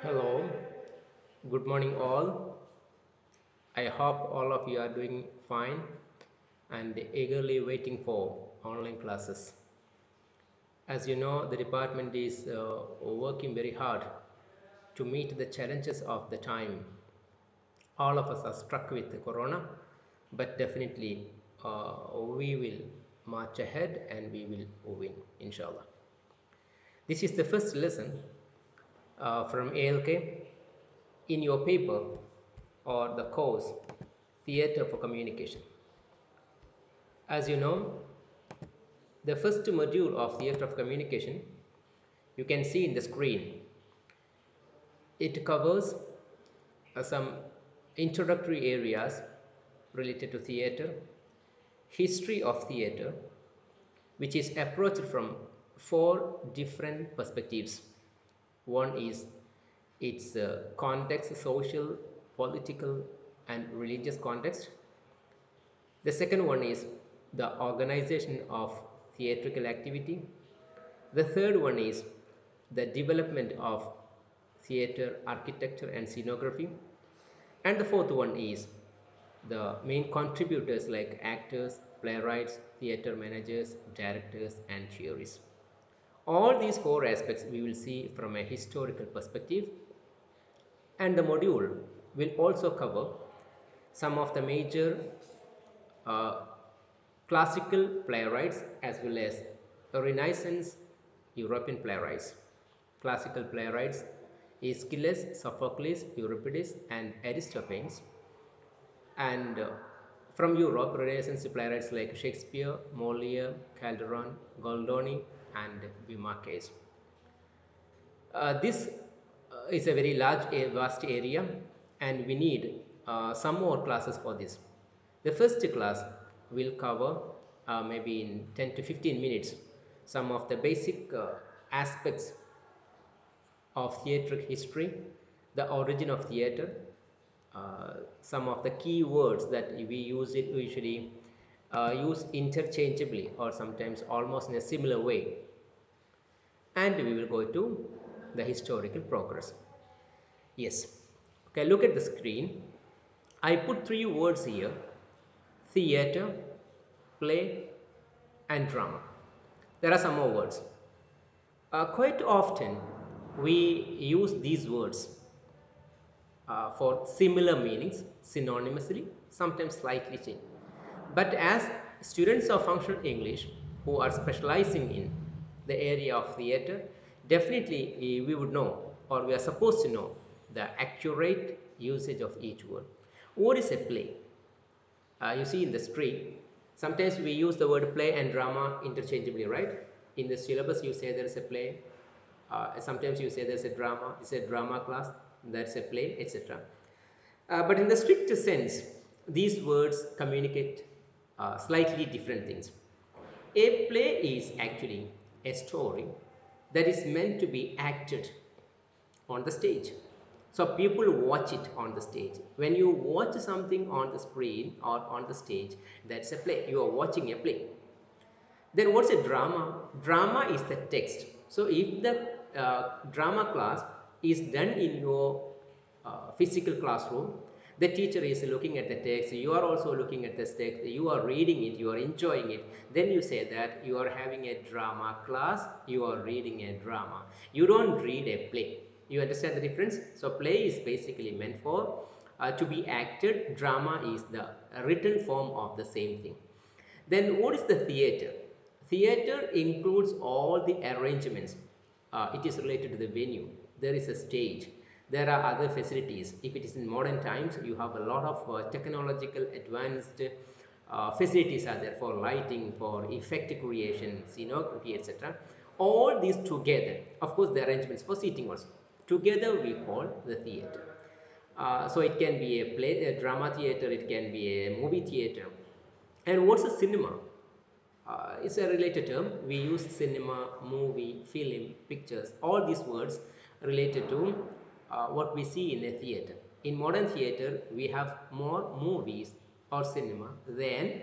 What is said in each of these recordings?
Hello, good morning all. I hope all of you are doing fine and eagerly waiting for online classes. As you know, the department is working very hard to meet the challenges of the time. All of us are struck with the corona, but definitely we will march ahead and we will win, inshallah. This is the first lesson from ALK in your paper or the course Theatre for Communication. As you know, the first module of Theatre of Communication you can see in the screen. It covers some introductory areas related to theatre, history of theatre, which is approached from four different perspectives. One is its context, social, political, and religious context. The second one is the organization of theatrical activity. The third one is the development of theatre architecture and scenography. And the fourth one is the main contributors like actors, playwrights, theatre managers, directors, and theorists. All these four aspects we will see from a historical perspective, and the module will also cover some of the major uh, classical playwrights as well as Renaissance European playwrights. Classical playwrights Aeschylus, Sophocles, Euripides, and Aristophanes. And from Europe, Renaissance playwrights like Shakespeare, Molière, Calderon, Goldoni, and Beaumarchais. This is a very large, vast area, and we need some more classes for this. The first class will cover maybe in 10 to 15 minutes some of the basic aspects of theatric history, the origin of theatre, some of the key words that we use it usually use interchangeably or sometimes almost in a similar way, and we will go to the historical progress. Yes, okay, look at the screen. I put three words here: theatre, play, and drama. There are some more words. Quite often we use these words for similar meanings synonymously, sometimes slightly changed. But as students of functional English who are specializing in the area of theatre, definitely we would know, or we are supposed to know, the accurate usage of each word. What is a play? You see in the street, sometimes we use the word play and drama interchangeably, right? In the syllabus, you say there is a play. Sometimes you say there's a drama, it's a drama class, that's a play, etc. But in the strict sense, these words communicate slightly different things. A play is actually a story that is meant to be acted on the stage. So people watch it on the stage. When you watch something on the screen or on the stage, that's a play. You are watching a play. Then what's a drama? Drama is the text. So if the drama class is done in your physical classroom, the teacher is looking at the text, you are also looking at the text, you are reading it, you are enjoying it, then you say that you are having a drama class, you are reading a drama. You don't read a play. You understand the difference? So play is basically meant for to be acted. Drama is the written form of the same thing. Then what is the theatre? Theatre includes all the arrangements. It is related to the venue. There is a stage. There are other facilities. If it is in modern times, you have a lot of technological advanced facilities are there for lighting, for effect creation, scenography, etc. All these together, of course, the arrangements for seating also. Together we call the theatre. So it can be a play, a drama theatre, it can be a movie theatre. And what's a cinema? It's a related term. We use cinema, movie, film, pictures, all these words related to what we see in a theatre. In modern theatre, we have more movies or cinema than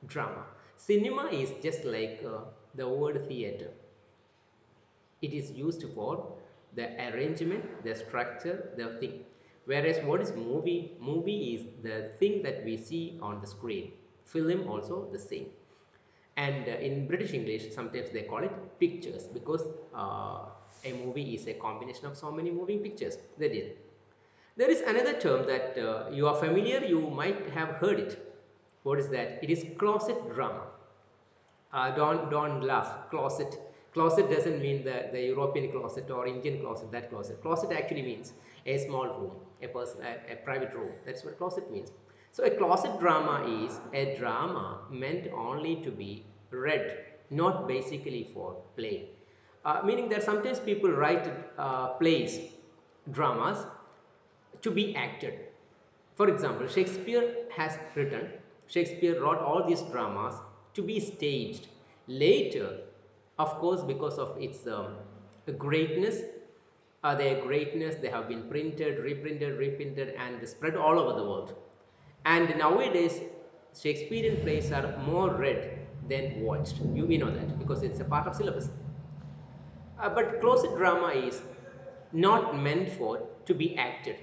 drama. Cinema is just like the word theatre. It is used for the arrangement, the structure, the thing. Whereas what is movie? Movie is the thing that we see on the screen. Film also the same. And in British English, sometimes they call it pictures, because a movie is a combination of so many moving pictures. That is. There is another term that you are familiar, you might have heard it. What is that? It is closet drama. Don't laugh. Closet doesn't mean the European closet or Indian closet. That closet. Closet actually means a small room, a private room. That's what closet means. So a closet drama is a drama meant only to be read, not basically for play. Meaning that sometimes people write plays, dramas to be acted. For example, Shakespeare wrote all these dramas to be staged. Later, of course, because of its greatness, they have been printed, reprinted, and spread all over the world. And nowadays, Shakespearean plays are more read than watched. We know that because it's a part of syllabus. But closet drama is not meant for to be acted.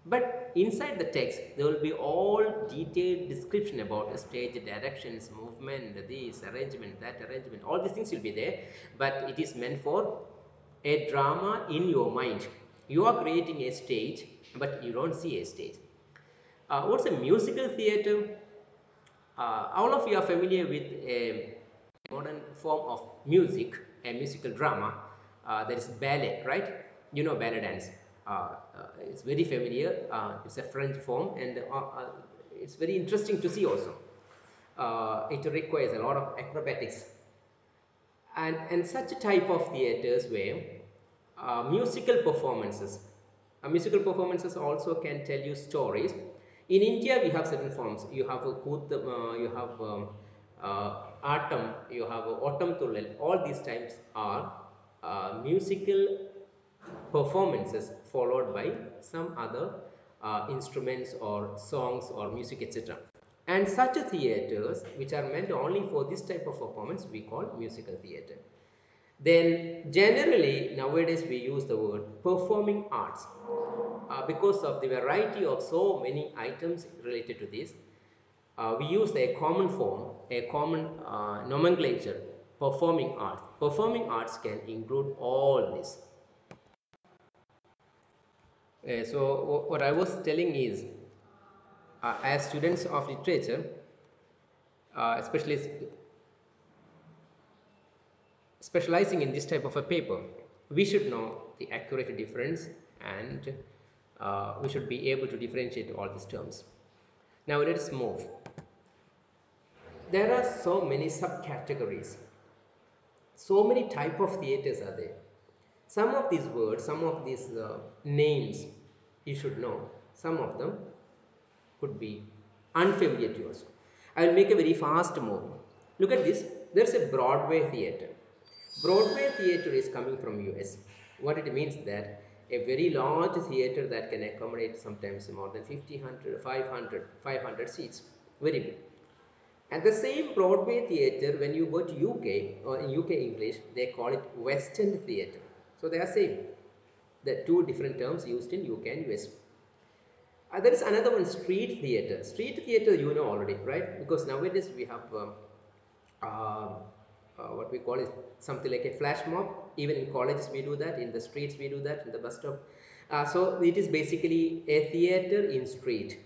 But inside the text, there will be all detailed description about the stage directions, movement, this arrangement, that arrangement. All these things will be there, but it is meant for a drama in your mind. You are creating a stage, but you don't see a stage. What's a musical theater? All of you are familiar with a modern form of music, a musical drama, that is ballet, right? You know ballet dance. It's very familiar. It's a French form, and it's very interesting to see also. It requires a lot of acrobatics, and such a type of theaters where musical performances. Musical performances also can tell you stories. In India, we have certain forms. You have a you have Atam, you have Ottam Tullal. All these types are musical performances followed by some other instruments or songs or music, etc. And such theaters which are meant only for this type of performance we call musical theater. Then generally nowadays we use the word performing arts because of the variety of so many items related to this. We use a common form, a common nomenclature, performing arts. Performing arts can include all this. So what I was telling is, as students of literature, especially specializing in this type of a paper, we should know the accurate difference, and we should be able to differentiate all these terms. Now let's move. There are so many subcategories, so many type of theaters are there. Some of these words, some of these names you should know. Some of them could be unfamiliar to us. I will make a very fast move. Look at this. There's a Broadway theater. Broadway theater is coming from US. What it means that a very large theater that can accommodate sometimes more than 50, 100, 500 seats. Very big. And the same Broadway theater, when you go to UK or in UK English, they call it West End theater. So they are same. The two different terms used in UK and US. There is another one, street theater. Street theater you know already, right? Because nowadays we have what we call is something like a flash mob. Even in colleges we do that, in the streets we do that, in the bus stop. So it is basically a theater in street,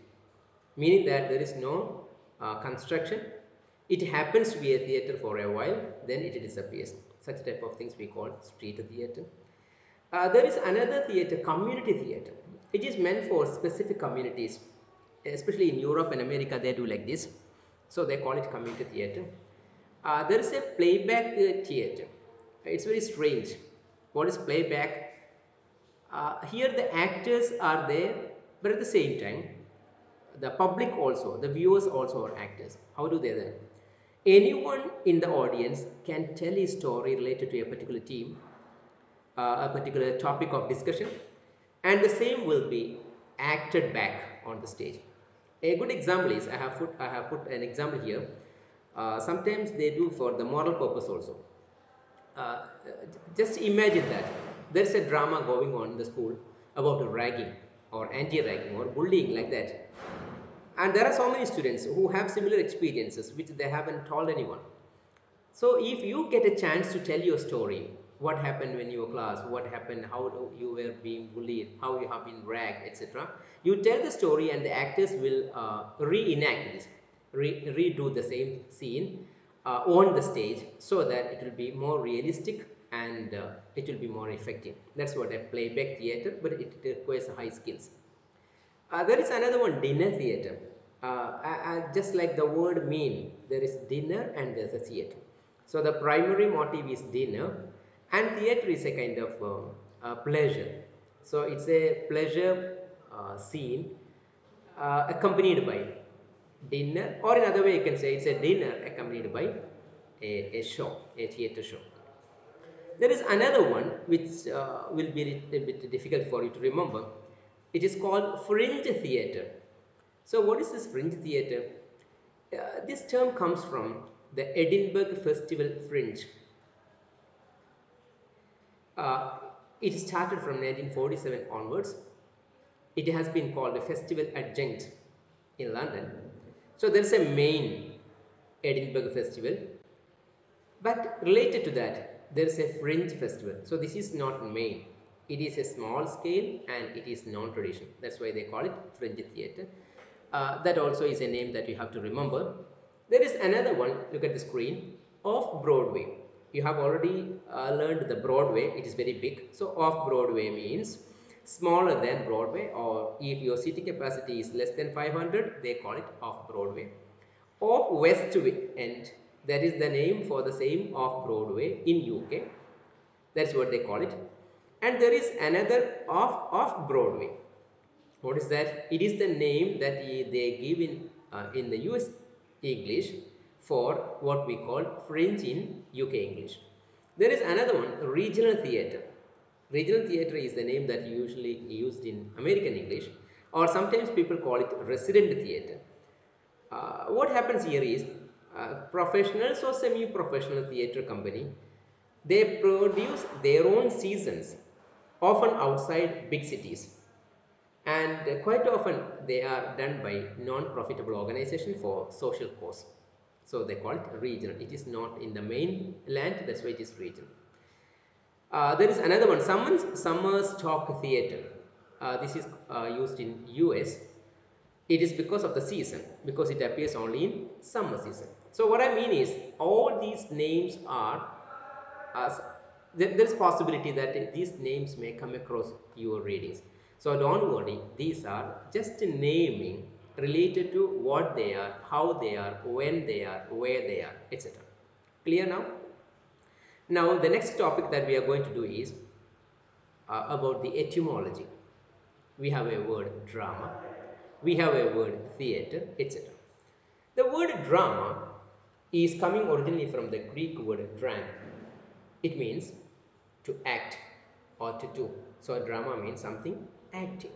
meaning that there is no construction. It happens to be a theater for a while, then it disappears. Such type of things we call street theater. There is another theater, community theater. It is meant for specific communities, especially in Europe and America they do like this. So they call it community theater. There is a playback theater. It's very strange. What is playback? Here the actors are there, but at the same time, the public also, the viewers also are actors. How do they then? Anyone in the audience can tell a story related to a particular team, a particular topic of discussion, and the same will be acted back on the stage. A good example is, I have put an example here. Sometimes they do for the moral purpose also. Just imagine that There's a drama going on in the school about ragging or anti-ragging or bullying, like that. And there are so many students who have similar experiences which they haven't told anyone. So if you get a chance to tell your story, what happened when you were class, what happened, how you were being bullied, how you have been ragged, etc. You tell the story and the actors will reenact this, redo the same scene on the stage, so that it will be more realistic and it will be more effective. That's what a playback theatre, but it requires high skills. There is another one, dinner theatre. Just like the word mean, there is dinner and there's a theatre. So the primary motive is dinner, and theatre is a kind of pleasure. So it's a pleasure scene accompanied by dinner, or another way you can say it's a dinner accompanied by a show, a theatre show. There is another one which will be a little bit difficult for you to remember. It is called fringe theatre. So what is this fringe theatre? This term comes from the Edinburgh Festival Fringe. Uh, it started from 1947 onwards. It has been called a festival adjunct in London. So there is a main Edinburgh Festival, but related to that, there is a fringe festival. So this is not main. It is a small scale and it is non-traditional. That's why they call it fringe theatre. That also is a name that you have to remember. There is another one, look at the screen, off Broadway. You have already learned the Broadway, it is very big. So off Broadway means smaller than Broadway, or if your seating capacity is less than 500, they call it off Broadway. Off West End, that is the name for the same off Broadway in UK. That's what they call it. And there is another off Broadway. What is that? It is the name that they give in the US English for what we call fringe in UK English. There is another one, regional theatre. Regional theatre is the name that usually used in American English, or sometimes people call it resident theatre. What happens here is professionals or semi-professional theatre company, they produce their own seasons, often outside big cities, and quite often they are done by non-profitable organization for social cause. So they call it regional. It is not in the main land, that's why it is regional. There is another one, summer stock theatre. This is used in US. It is because of the season, because it appears only in summer season. So what I mean is, all these names are there is possibility that these names may come across your readings. So don't worry, these are just naming related to what they are, how they are, when they are, where they are, etc. Clear now? Now the next topic that we are going to do is about the etymology. We have a word drama, we have a word theatre, etc. The word drama is coming originally from the Greek word dram. It means to act or to do. So drama means something acting.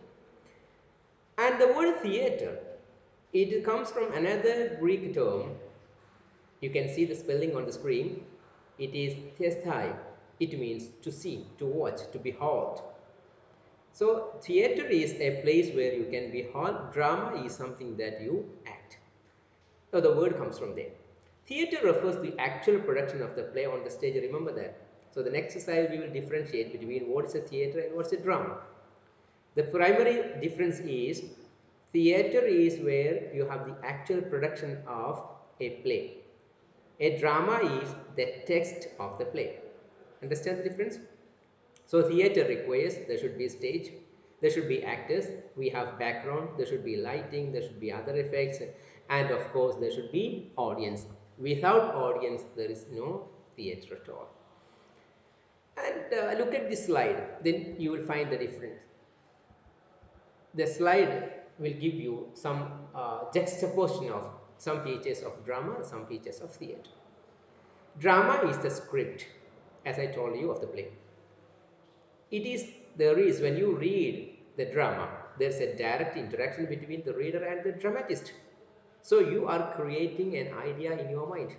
And the word theatre, it comes from another Greek term. You can see the spelling on the screen. It is thestai. It means to see, to watch, to behold. So theatre is a place where you can behold. Drama is something that you act. So the word comes from there. Theatre refers to the actual production of the play on the stage. Remember that. So the next slide we will differentiate between what is a theatre and what is a drama. The primary difference is theatre is where you have the actual production of a play. A drama is the text of the play. Understand the difference? So theatre requires there should be stage, there should be actors, we have background, there should be lighting, there should be other effects, and of course there should be audience. Without audience there is no theatre at all. And look at this slide, then you will find the difference. The slide will give you some juxtaposition of some features of drama, some features of theatre. Drama is the script, as I told you, of the play. There is, when you read the drama, there's a direct interaction between the reader and the dramatist. So you are creating an idea in your mind.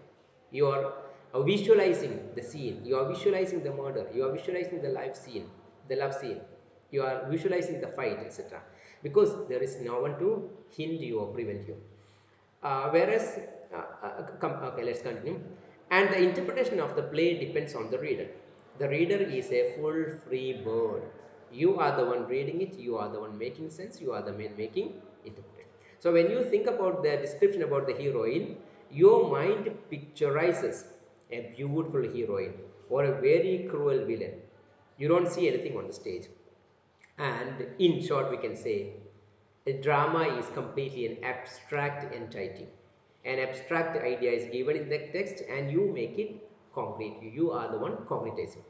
You are visualizing the scene, you are visualizing the murder, you are visualizing the live scene. the love scene, you are visualizing the fight, etc., because there is no one to hinder you or prevent you. Whereas, okay, let's continue. And the interpretation of the play depends on the reader. The reader is a full free bird. You are the one reading it, you are the one making sense, you are the man making interpretation. So when you think about the description about the heroine, your mind picturizes a beautiful heroine or a very cruel villain. You don't see anything on the stage. And in short, we can say a drama is completely an abstract entity. An abstract idea is given in the text and you make it concrete. You are the one concretizing.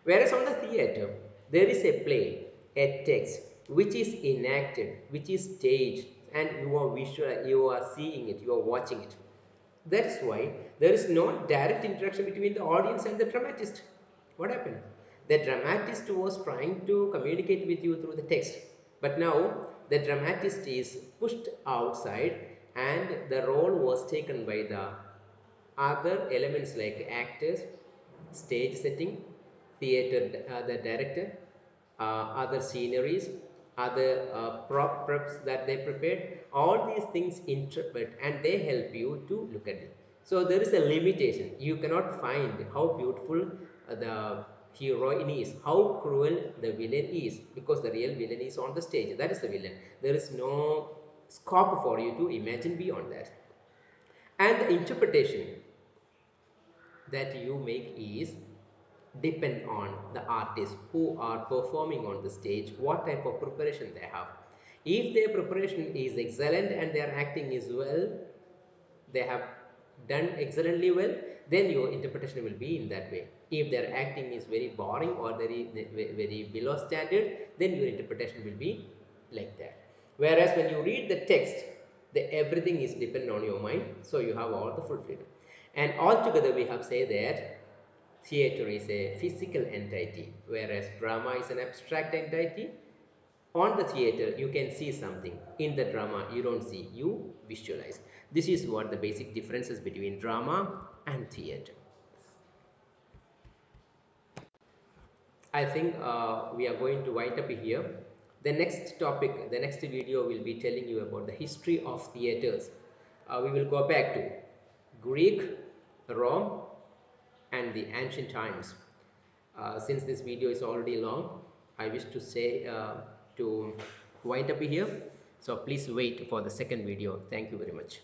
Whereas on the theatre, there is a play, a text, which is enacted, which is staged, and you are visual, you are seeing it, you are watching it. That's why there is no direct interaction between the audience and the dramatist. What happened? The dramatist was trying to communicate with you through the text, but now the dramatist is pushed outside and the role was taken by the other elements like actors, stage setting, theater, the director, other sceneries, other props that they prepared. All these things interpret and they help you to look at it. So there is a limitation. You cannot find how beautiful the heroine is, how cruel the villain is, because the real villain is on the stage. That is the villain. There is no scope for you to imagine beyond that. And the interpretation that you make is depend on the artists who are performing on the stage, what type of preparation they have. If their preparation is excellent and their acting is well, they have done excellently well, then your interpretation will be in that way. If their acting is very boring or very below standard, then your interpretation will be like that. Whereas when you read the text, everything is dependent on your mind, so you have all the full freedom. And altogether we have said that theater is a physical entity, whereas drama is an abstract entity. On the theater, you can see something. In the drama, you don't see, you visualize. This is what the basic differences between drama and theater. I think we are going to wind up here. The next topic, the next video will be telling you about the history of theaters. We will go back to Greek, Rome, and the ancient times. Since this video is already long, I wish to say to wind up here. So please wait for the second video. Thank you very much.